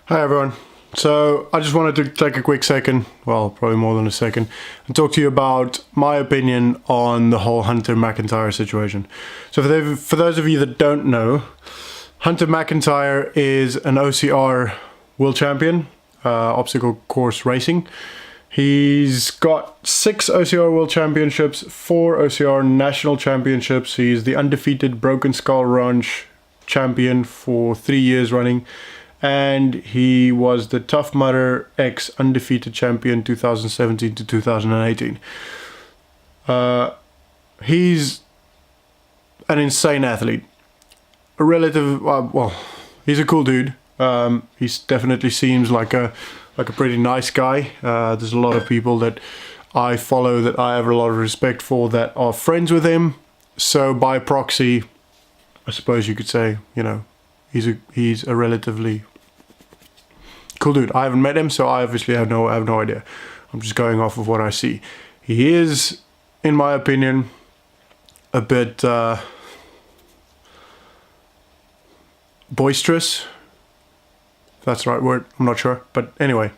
Hi everyone. So I just wanted to take a quick second, well probably more than a second, and talk to you about my opinion on the whole Hunter McIntyre situation. So for those of you that don't know, Hunter McIntyre is an OCR world champion, obstacle course racing. He's got 6 OCR world championships, 4 OCR national championships. He's the undefeated Broken Skull Ranch champion for 3 years running. And he was the Tough Mudder X undefeated champion 2017 to 2018. He's an insane athlete. A relative, well, he's a cool dude. He definitely seems like a pretty nice guy. There's a lot of people that I follow that I have a lot of respect for that are friends with him. So by proxy, I suppose you could say, you know, he's a relatively cool dude. I haven't met him, so I obviously have no idea. I'm just going off of what I see. He is, in my opinion, a bit boisterous. If that's the right word, I'm not sure. But anyway,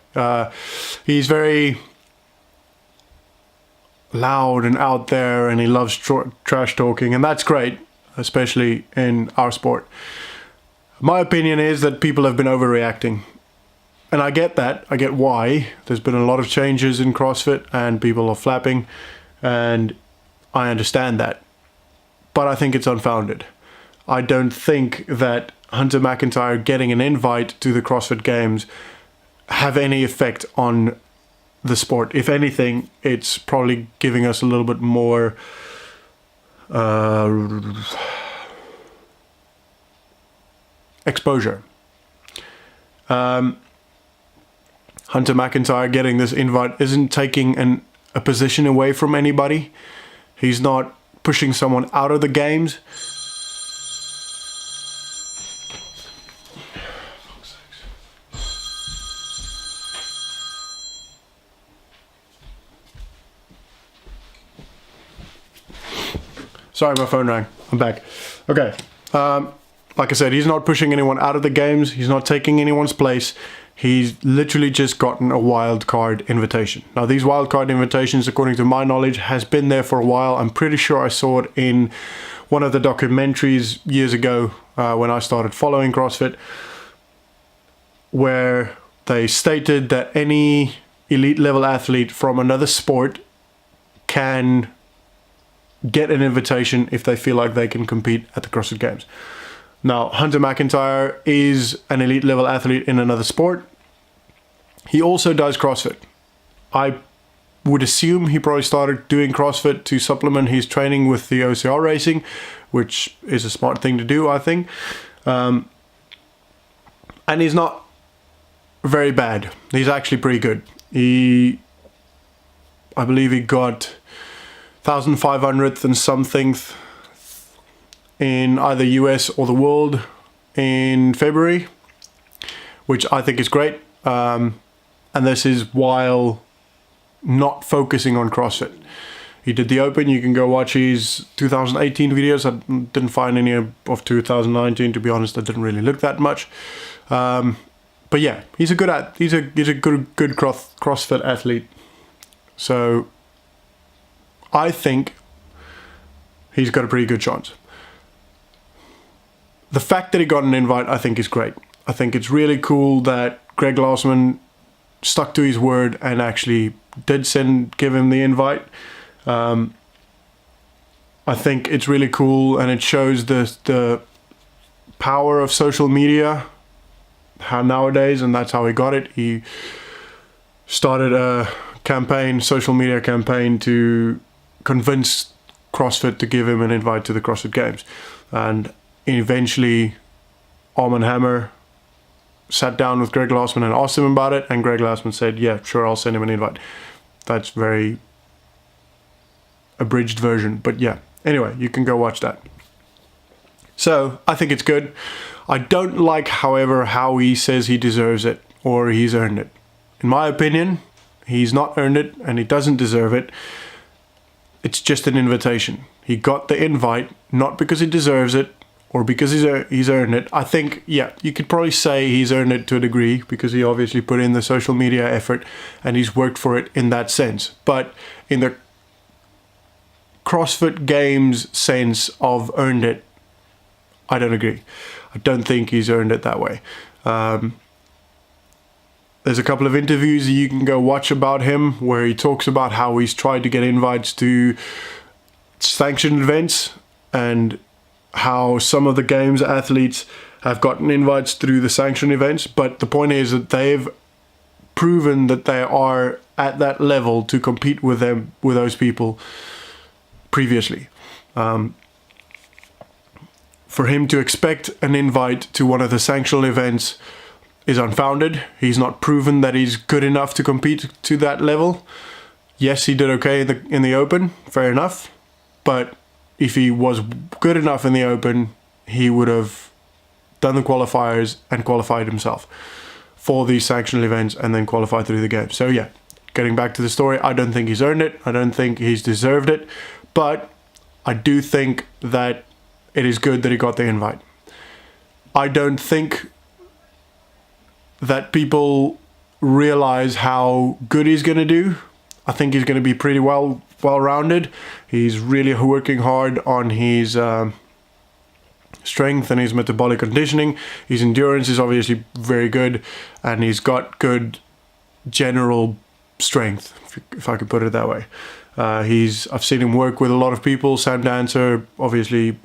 he's very loud and out there, and he loves trash talking, and that's great, especially in our sport. My opinion is that people have been overreacting. And I get that. I get why. There's been a lot of changes in CrossFit and people are flapping. And I understand that. But I think it's unfounded. I don't think that Hunter McIntyre getting an invite to the CrossFit Games have any effect on the sport. If anything, it's probably giving us a little bit more exposure. Hunter McIntyre getting this invite isn't taking a position away from anybody. He's not pushing someone out of the games. Sorry, my phone rang. I'm back. Okay. Like I said, he's not pushing anyone out of the games. He's not taking anyone's place. He's literally just gotten a wildcard invitation. Now, these wildcard invitations, according to my knowledge, has been there for a while. I'm pretty sure I saw it in one of the documentaries years ago when I started following CrossFit, where they stated that any elite level athlete from another sport can get an invitation if they feel like they can compete at the CrossFit Games. Now, Hunter McIntyre is an elite level athlete in another sport. He also does CrossFit. I would assume he probably started doing CrossFit to supplement his training with the OCR racing, which is a smart thing to do, I think. And he's not very bad. He's actually pretty good. I believe he got 1,500th and something in either US or the world in February, which I think is great. And this is while not focusing on CrossFit. He did the Open. You can go watch his 2018 videos. I didn't find any of 2019, to be honest. I didn't really look that much. But yeah, he's a good CrossFit athlete. So I think he's got a pretty good chance. The fact that he got an invite, I think, is great. I think it's really cool that Greg Glassman stuck to his word and actually did give him the invite. I think it's really cool, and it shows the power of social media nowadays, and that's how he got it. He started a social media campaign to convince CrossFit to give him an invite to the CrossFit Games. And eventually Arm & Hammer sat down with Greg Glassman and asked him about it, and Greg Glassman said, yeah, sure, I'll send him an invite. That's very abridged version, but yeah. Anyway, you can go watch that. So I think it's good. I don't like, however, how he says he deserves it or he's earned it. In my opinion, he's not earned it and he doesn't deserve it. It's just an invitation. He got the invite not because he deserves it or because he's earned it. I think, yeah, you could probably say he's earned it to a degree because he obviously put in the social media effort and he's worked for it in that sense. But in the CrossFit Games sense of earned it, I don't agree. I don't think he's earned it that way. There's a couple of interviews you can go watch about him where he talks about how he's tried to get invites to sanctioned events and how some of the games athletes have gotten invites through the sanctioned events. But the point is that they've proven that they are at that level to compete with those people previously. For him to expect an invite to one of the sanctioned events is unfounded. He's not proven that he's good enough to compete to that level. Yes, he did okay in the Open, fair enough. But if he was good enough in the Open, he would have done the qualifiers and qualified himself for these sanctioned events and then qualified through the game. So yeah, getting back to the story, I don't think he's earned it. I don't think he's deserved it. But I do think that it is good that he got the invite. I don't think that people realize how good he's going to do. I think he's going to be pretty well-rounded. He's really working hard on his strength and his metabolic conditioning. His endurance is obviously very good, and he's got good general strength, if I could put it that way. I've seen him work with a lot of people, Sam Dancer, obviously,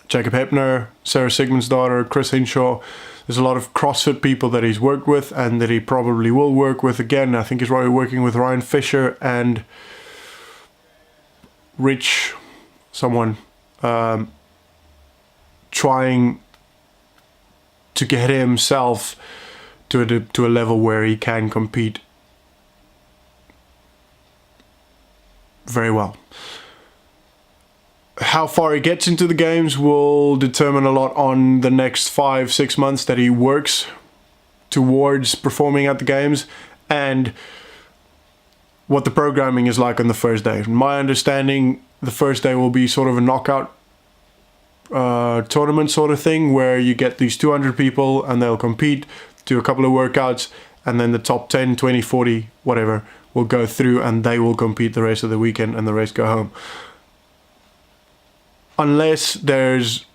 Jacob Hepner, Sarah Sigmundsdottir, Chris Hinshaw. There's a lot of CrossFit people that he's worked with and that he probably will work with again. I think he's probably working with Ryan Fisher and Rich, someone, trying to get himself to a level where he can compete very well. How far he gets into the games will determine a lot on the next 5-6 months that he works towards performing at the games and what the programming is like on the first day. From my understanding, the first day will be sort of a knockout tournament sort of thing where you get these 200 people and they'll compete, do a couple of workouts, and then the top 10, 20, 40, whatever, will go through and they will compete the rest of the weekend and the rest go home. Unless there's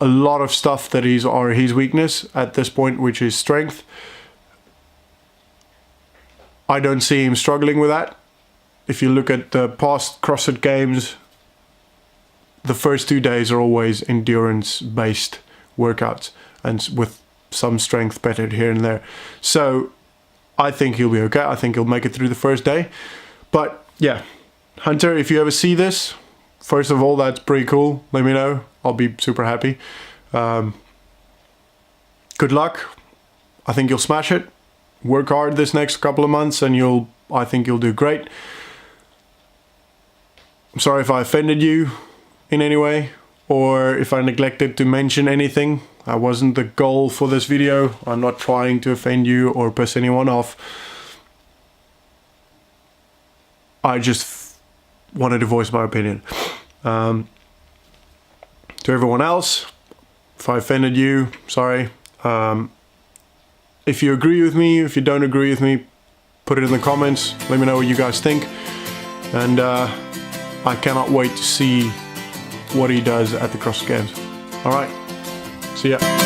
a lot of stuff that is his weakness at this point, which is strength, I don't see him struggling with that. If you look at the past CrossFit Games, the first 2 days are always endurance-based workouts and with some strength bettered here and there. So I think he'll be okay. I think he'll make it through the first day. But yeah, Hunter, if you ever see this, first of all, that's pretty cool. Let me know. I'll be super happy. Good luck. I think you'll smash it. Work hard this next couple of months and I think you'll do great. I'm sorry if I offended you in any way or if I neglected to mention anything. That wasn't the goal for this video. I'm not trying to offend you or piss anyone off. I just wanted to voice my opinion. To everyone else, if I offended you, sorry. If you agree with me, if you don't agree with me, put it in the comments. Let me know what you guys think. And I cannot wait to see what he does at the CrossFit Games. All right, see ya.